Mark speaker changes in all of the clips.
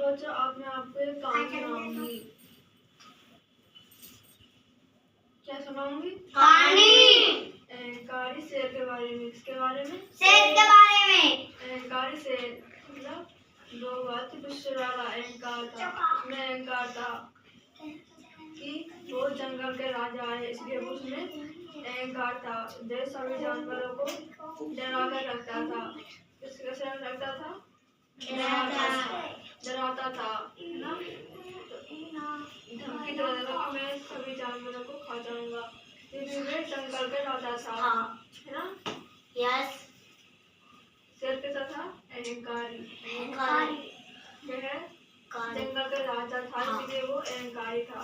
Speaker 1: बच्चों आपने आपको एक कहानी सुनाऊंगी। क्या सुनाऊंगी?
Speaker 2: कहानी।
Speaker 1: कारी शेर के बारे में। किसके बारे में?
Speaker 2: शेर के बारे में।
Speaker 1: कारी शेर मतलब दो बात दूसरे वाला अहंकार था। उसमें अहंकार था कि वो जंगल के राजा है, इसलिए उसमें अहंकार था। जो सभी जानवरों को डरा कर रखता था। कैसे रखता था? डराता था ना, धमकी दे देता कि मैं सभी जानवरों को खा जाऊंगा। फिर वे जंगल के राजा था, है ना?
Speaker 2: यस।
Speaker 1: शेर कैसा था? अहंकारी। वह जंगल का राजा था, इसलिए वो अहंकारी था।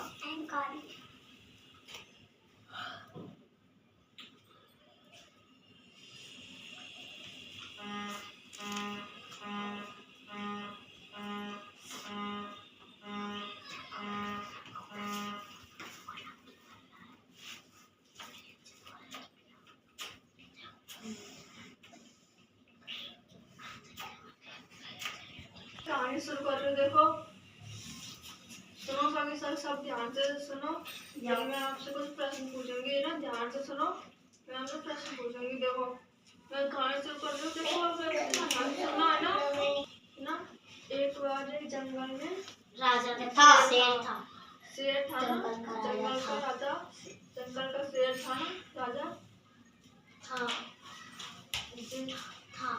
Speaker 1: कहानी शुरू करके देखो। सुनो सभी, सब ध्यान से सुनो। जब मैं आपसे कुछ प्रश्न पूछूंगी ना, ध्यान से सुनो। मैं आपसे प्रश्न पूछूंगी। देखो मैं कहानी शुरू कर दूं। देखो ध्यान से सुनना है ना। एक बार एक जंगल में
Speaker 2: राजा था, शेर था।
Speaker 1: शेर था ना, जंगल का राजा, जंगल का शेर था ना, राजा
Speaker 2: था।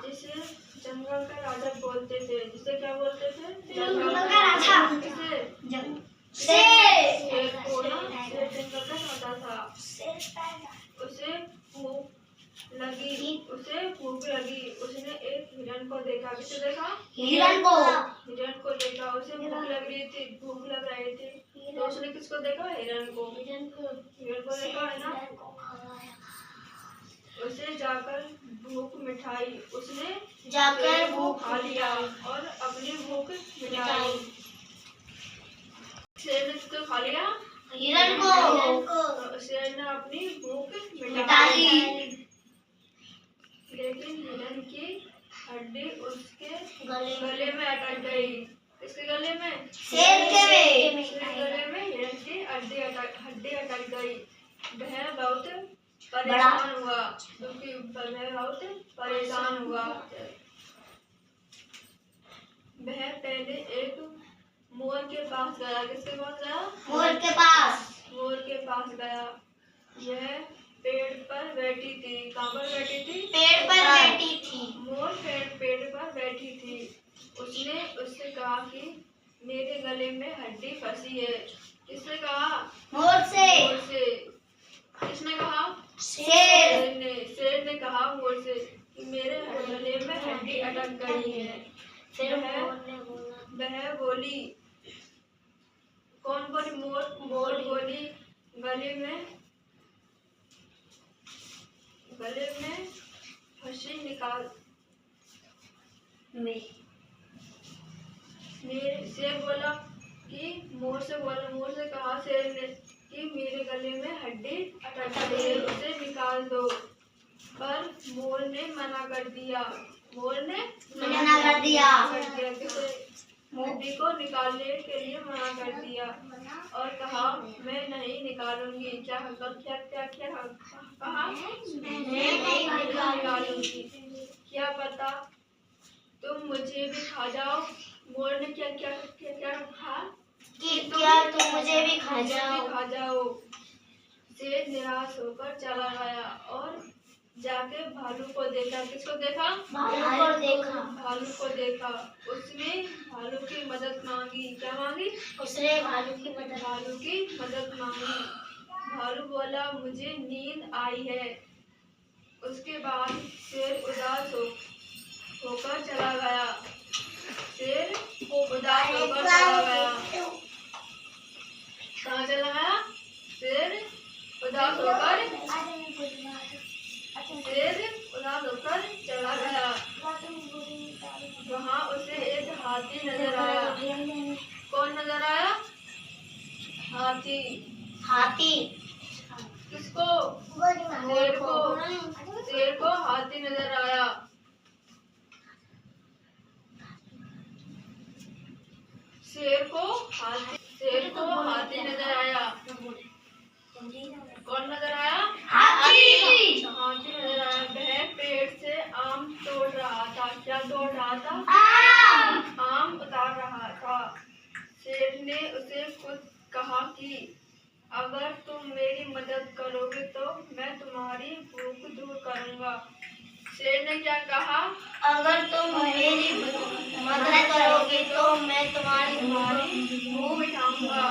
Speaker 1: जिसे जंगल का राजा बोलते थे। जिसे क्या बोलते थे?
Speaker 2: जंगल का राजा।
Speaker 1: किसे?
Speaker 2: शेर
Speaker 1: को ना, शेर जंगल का राजा था। उसे भूख लगी। उसने एक हिरण को देखा। किसे देखा?
Speaker 2: हिरण को।
Speaker 1: हिरण को देखा। उसे भूख लग रही थी। तो उसने किसको देखा? हिरण को। हिरण को देखा, है ना? उसे जाकर भूख मिटाई। उसने
Speaker 2: जाकर
Speaker 1: भूख खा लिया और अपनी भूख मिटाई। शेर ने किसको खा लिया?
Speaker 2: हिरण को।
Speaker 1: शेर ने अपनी भूख
Speaker 2: मिटा ली।
Speaker 1: लेकिन हिरण की हड्डी उसके गले में अटक गई। किसके गले में?
Speaker 2: शेर के
Speaker 1: गले में हिरण की हड्डी अटक गई। वह बहुत परेशान हुआ, क्योंकि वह बहुत परेशान हुआ। वह पहले एक मोर के पास गया। किसके पास गया?
Speaker 2: मोर के पास।
Speaker 1: मोर के पास गया। यह पेड़ पर बैठी थी। कहाँ पर बैठी थी?
Speaker 2: पेड़ पर बैठी थी।
Speaker 1: मोर पेड़ पर बैठी थी। उसने उससे कहा कि मेरे गले में हड्डी फंसी है। किसने कहा?
Speaker 2: मोर से।
Speaker 1: मोर से। किसने कहा?
Speaker 2: शेर
Speaker 1: ने कहा मोर से कि मेरे गले में हड्डी अटक गई है।
Speaker 2: फिर
Speaker 1: वह बोली। कौन बोली? मोर बोली गले में फंसी निकाल। शेर बोला कि मोर से कहा शेर ने कि मेरे गले में हड्डी अटक गई है, उसे निकाल दो। पर मोर ने मना कर दिया। किसे? हड्डी को निकालने के लिए मना कर दिया और कहा मैं नहीं निकालूंगी। क्या कहा? मैं नहीं निकालूंगी। क्या पता तुम मुझे भी खा जाओ। मोर ने क्या कहा?
Speaker 2: कि क्या तुम मुझे भी खा जाओ।
Speaker 1: शेर निराश होकर चला गया और जाके भालू को देखा। किसको देखा? भालू को देखा। उसने भालू की मदद मांगी। क्या मांगी?
Speaker 2: उसने भालू की
Speaker 1: मदद मांगी। भालू बोला मुझे नींद आई है। उसके बाद शेर उदास होकर चला गया। कहाँ चला गया? शेर उदास होकर चला गया। वहाँ उसे एक हाथी नजर आया। कौन नजर आया? हाथी। किसको? शेर को हाथी नजर आया। शेर को हाथी नजर आया। कौन नजर आया?
Speaker 2: हाथी।
Speaker 1: हाथी नजर आया। वह पेड़ से आम तोड़ रहा था। क्या तोड़ रहा था? आम उतार रहा था। शेर ने उसे खुद कहा कि अगर तुम मेरी मदद करोगे तो मैं तुम्हारी भूख दूर करूंगा। शेर ने क्या कहा?
Speaker 2: अगर तुम मेरी मदद करोगे तो मैं तुम्हारी
Speaker 1: भूख मिटाऊंगा।